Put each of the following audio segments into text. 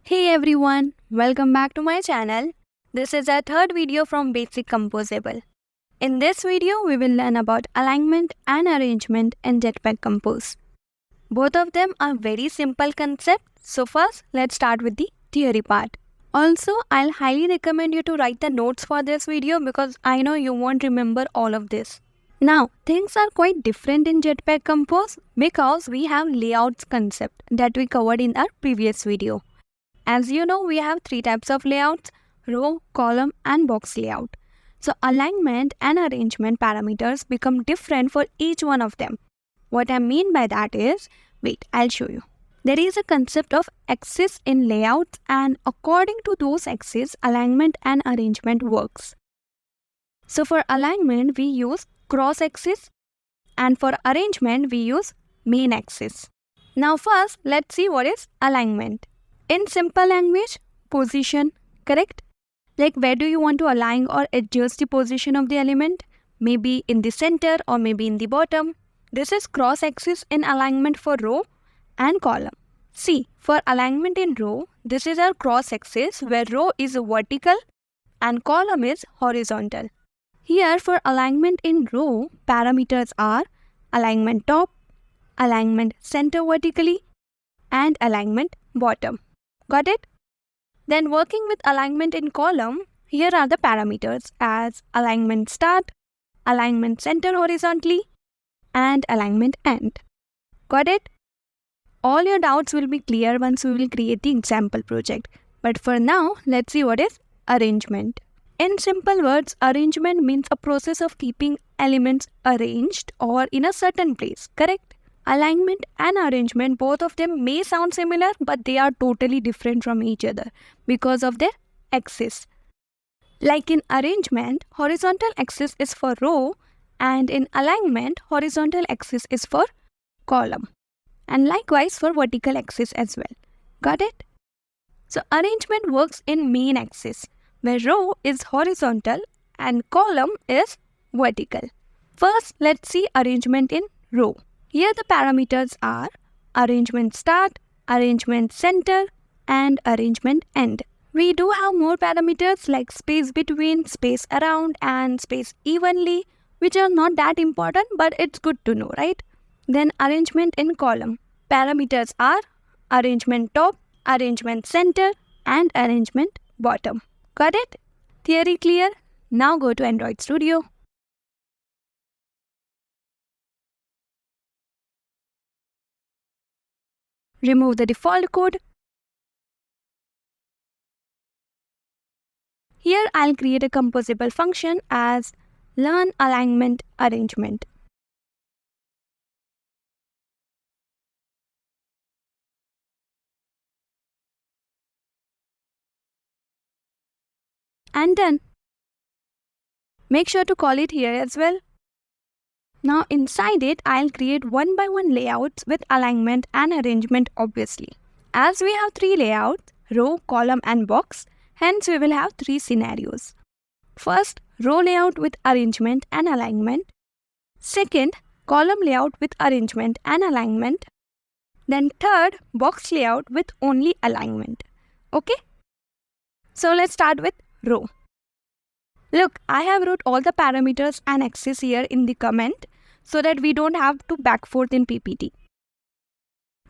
Hey everyone, welcome back to my channel. This is our third video from Basic Composable. In this video, we will learn about alignment and arrangement in Jetpack Compose. Both of them are very simple concepts, so first let's start with the theory part. Also, I'll highly recommend you to write the notes for this video because I know you won't remember all of this. Now, things are quite different in Jetpack Compose because we have layouts concept that we covered in our previous video. As you know, we have three types of layouts: row, column and box layout. So alignment and arrangement parameters become different for each one of them. What I mean by that is, wait, I'll show you. There is a concept of axis in layouts, and according to those axes, alignment and arrangement works. So for alignment, we use cross axis, and for arrangement, we use main axis. Now first, let's see what is alignment. In simple language, position, correct? Like where do you want to align or adjust the position of the element? Maybe in the center or maybe in the bottom. This is cross axis in alignment for row and column. See, for alignment in row, this is our cross axis where row is vertical and column is horizontal. Here for alignment in row, parameters are alignment top, alignment center vertically and alignment bottom. Got it? Then working with alignment in column, here are the parameters as alignment start, alignment center horizontally, and alignment end. Got it? All your doubts will be clear once we will create the example project. But for now, let's see what is arrangement. In simple words, arrangement means a process of keeping elements arranged or in a certain place, correct? Alignment and arrangement, both of them may sound similar, but they are totally different from each other because of their axis. Like in arrangement, horizontal axis is for row, and in alignment, horizontal axis is for column. And likewise for vertical axis as well. Got it? So arrangement works in main axis, where row is horizontal and column is vertical. First, let's see arrangement in row. Here the parameters are arrangement start, arrangement center and arrangement end. We do have more parameters like space between, space around and space evenly, which are not that important, but it's good to know, right? Then arrangement in column. Parameters are arrangement top, arrangement center and arrangement bottom. Got it? Theory clear? Now go to Android Studio. Remove the default code. Here I'll create a composable function as learn alignment arrangement. And done. Make sure to call it here as well. Now inside it, I'll create one by one layouts with alignment and arrangement obviously. As we have three layouts, row, column and box, hence we will have three scenarios. First, row layout with arrangement and alignment. Second, column layout with arrangement and alignment. Then third, box layout with only alignment. Okay? So let's start with row. Look, I have wrote all the parameters and axes here in the comment so that we don't have to back forth in PPT.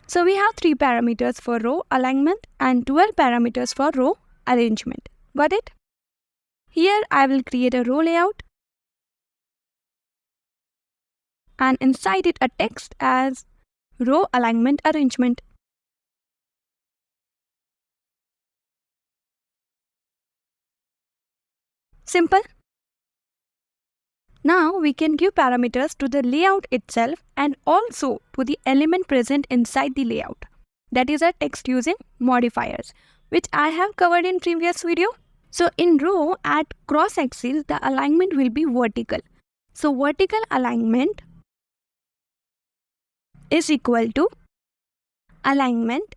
So we have 3 parameters for row alignment and 12 parameters for row arrangement. Got it? Here I will create a row layout and inside it a text as row alignment arrangement. Simple. Now we can give parameters to the layout itself and also to the element present inside the layout. That is a text using modifiers, which I have covered in previous video. So in row at cross axis, the alignment will be vertical. So vertical alignment is equal to alignment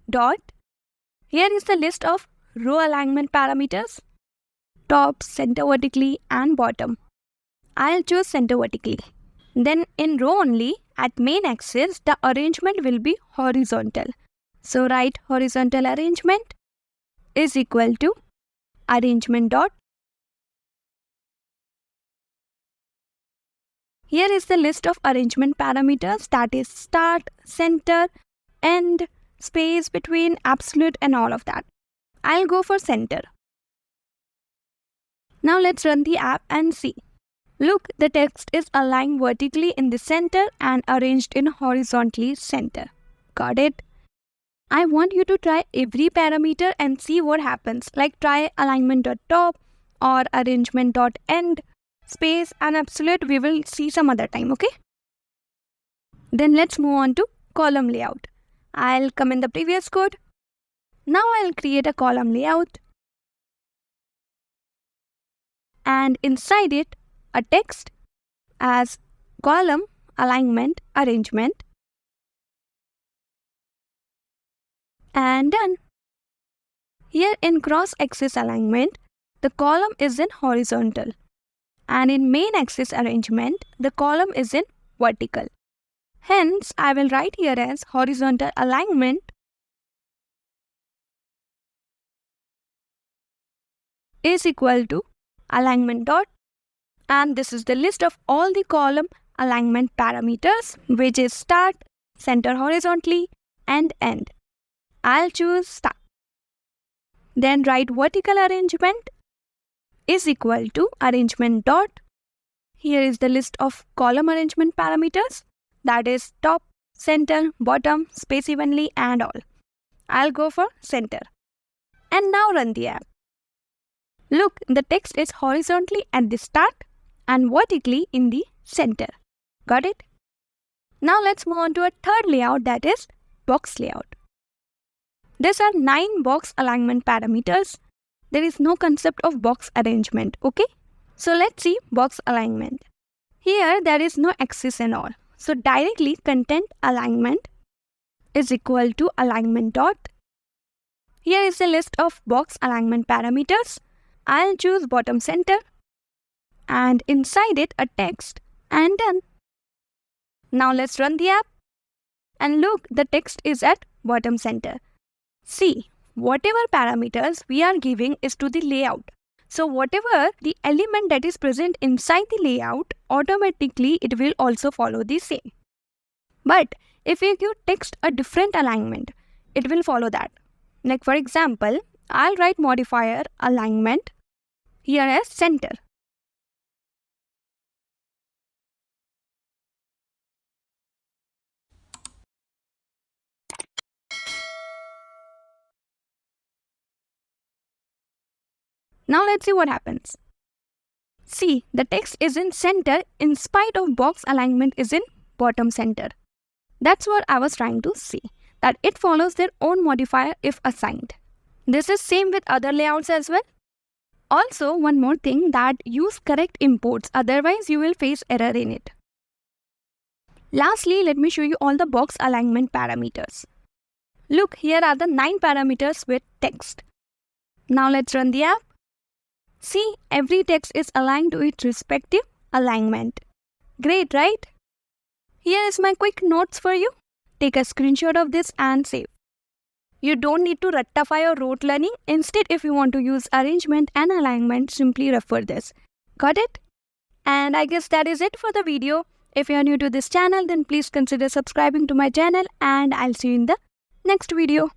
dot. Here is the list of row alignment parameters: top, center vertically and bottom. I'll choose center vertically. Then in row only, at main axis, the arrangement will be horizontal. So write horizontal arrangement is equal to arrangement dot. Here is the list of arrangement parameters, that is start, center, end, space between, absolute and all of that. I'll go for center. Now let's run the app and see. Look, the text is aligned vertically in the center and arranged in horizontally center. Got it? I want you to try every parameter and see what happens. Like try alignment.top or arrangement.end, space and absolute we will see some other time, okay? Then let's move on to column layout. I'll come in the previous code. Now I'll create a column layout. And inside it, a text as column alignment arrangement. And done. Here in cross-axis alignment, the column is in horizontal. And in main axis arrangement, the column is in vertical. Hence, I will write here as horizontal alignment is equal to alignment dot, and this is the list of all the column alignment parameters, which is start, center horizontally and end. I'll choose start. Then write vertical arrangement is equal to arrangement dot. Here is the list of column arrangement parameters, that is top, center, bottom, space evenly and all. I'll go for center. And now run the app. Look, the text is horizontally at the start and vertically in the center. Got it? Now let's move on to a third layout, that is box layout. These are 9 box alignment parameters. There is no concept of box arrangement, okay? So let's see box alignment. Here there is no axis and all. So directly content alignment is equal to alignment dot. Here is a list of box alignment parameters. I'll choose bottom center and inside it a text and done. Now let's run the app and look, the text is at bottom center. See, whatever parameters we are giving is to the layout. So whatever the element that is present inside the layout, automatically it will also follow the same. But if you give text a different alignment, it will follow that. Like for example, I'll write modifier alignment here as center. Now let's see what happens. See, the text is in center in spite of box alignment is in bottom center. That's what I was trying to say, that it follows their own modifier if assigned. This is same with other layouts as well. Also, one more thing, that use correct imports, otherwise you will face error in it. Lastly, let me show you all the box alignment parameters. Look, here are the 9 parameters with text. Now let's run the app. See, every text is aligned to its respective alignment. Great, right? Here is my quick notes for you. Take a screenshot of this and save. You don't need to rectify your rote learning. Instead, if you want to use arrangement and alignment, simply refer this. Got it? And I guess that is it for the video. If you are new to this channel, then please consider subscribing to my channel and I'll see you in the next video.